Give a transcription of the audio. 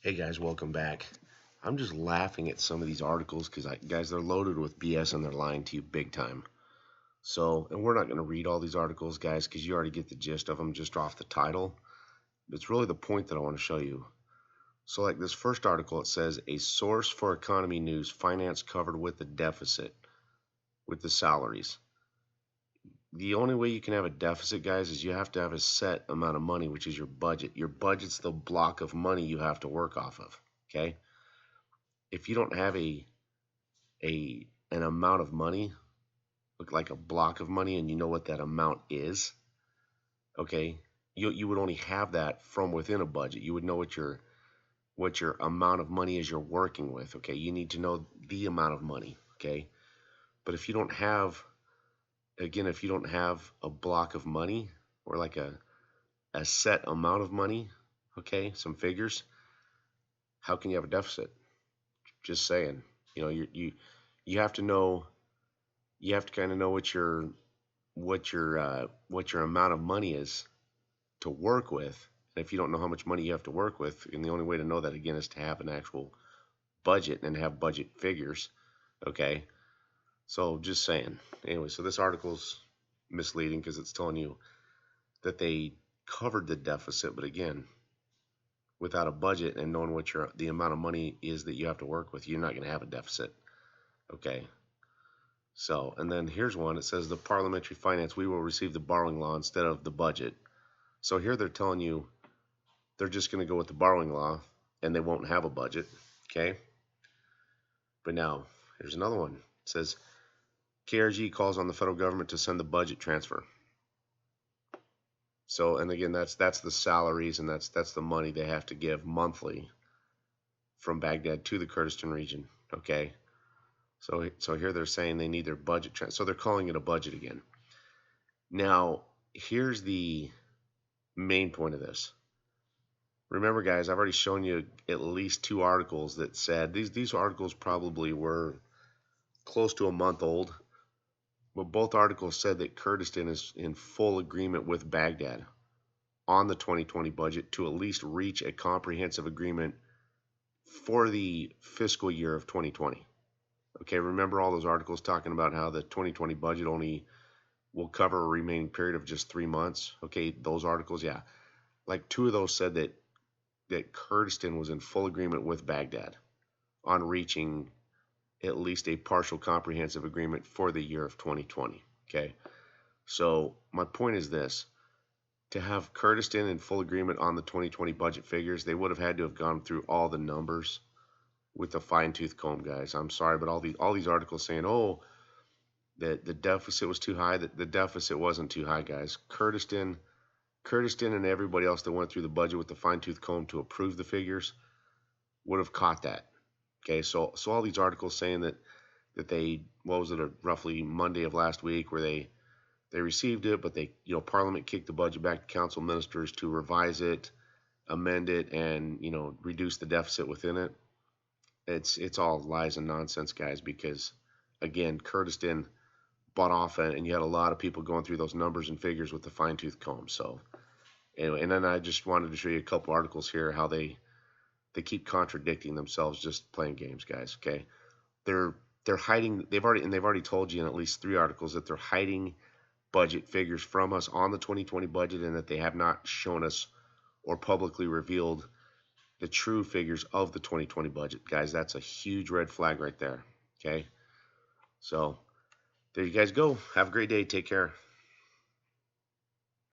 Hey guys, welcome back. I'm just laughing at some of these articles because, guys, they're loaded with BS and they're lying to you big time. So, and we're not going to read all these articles, guys, because you already get the gist of them just off the title. It's really the point that I want to show you. So, like this first article, it says a source for economy news: finance covered with the deficit with the salaries. The only way you can have a deficit, guys, is you have to have a set amount of money, which is your budget. Your budget's the block of money you have to work off of. Okay. If you don't have an amount of money, look like a block of money, and you know what that amount is, okay, you would only have that from within a budget. You would know what your amount of money is you're working with. Okay, you need to know the amount of money. Okay, but if you don't have, again, if you don't have a block of money or like a set amount of money, okay, some figures, how can you have a deficit? Just saying. You have to know, you have to kind of know what your amount of money is to work with. And if you don't know how much money you have to work with, and the only way to know that, again, is to have an actual budget and have budget figures. Okay, so just saying. Anyway, so this article's misleading because it's telling you that they covered the deficit, but again, without a budget and knowing what the amount of money is that you have to work with, you're not going to have a deficit. Okay. So, and then here's one. It says the parliamentary finance, we will receive the borrowing law instead of the budget. So here they're telling you they're just going to go with the borrowing law and they won't have a budget. Okay. But now here's another one. It says KRG calls on the federal government to send the budget transfer. So, and again, that's the salaries and that's the money they have to give monthly from Baghdad to the Kurdistan region. Okay. So here they're saying they need their budget transfer. So they're calling it a budget again. Now, here's the main point of this. Remember, guys, I've already shown you at least two articles that said these articles probably were close to a month old, but both articles said that Kurdistan is in full agreement with Baghdad on the 2020 budget to at least reach a comprehensive agreement for the fiscal year of 2020. Okay, remember all those articles talking about how the 2020 budget only will cover a remaining period of just 3 months? Okay, those articles, yeah. Like two of those said that Kurdistan was in full agreement with Baghdad on reaching at least a partial comprehensive agreement for the year of 2020. Okay, so my point is this: to have Kurdistan in full agreement on the 2020 budget figures, they would have had to have gone through all the numbers with a fine-tooth comb, guys. I'm sorry, but all these articles saying, oh, that the deficit was too high, that the deficit wasn't too high, guys. Kurdistan and everybody else that went through the budget with the fine-tooth comb to approve the figures would have caught that. Okay, so all these articles saying that they, what was it, roughly Monday of last week, where they received it, but they, Parliament kicked the budget back to council ministers to revise it, amend it, and reduce the deficit within it. It's all lies and nonsense, guys, because again, Kurdistan bought off it, and you had a lot of people going through those numbers and figures with the fine-tooth comb. So anyway, and then I just wanted to show you a couple articles here how they keep contradicting themselves, just playing games, guys. Okay, they're hiding. They've already told you in at least 3 articles that they're hiding budget figures from us on the 2020 budget, and that they have not shown us or publicly revealed the true figures of the 2020 budget, guys. That's a huge red flag right there. Okay, so there you guys go. Have a great day. Take care.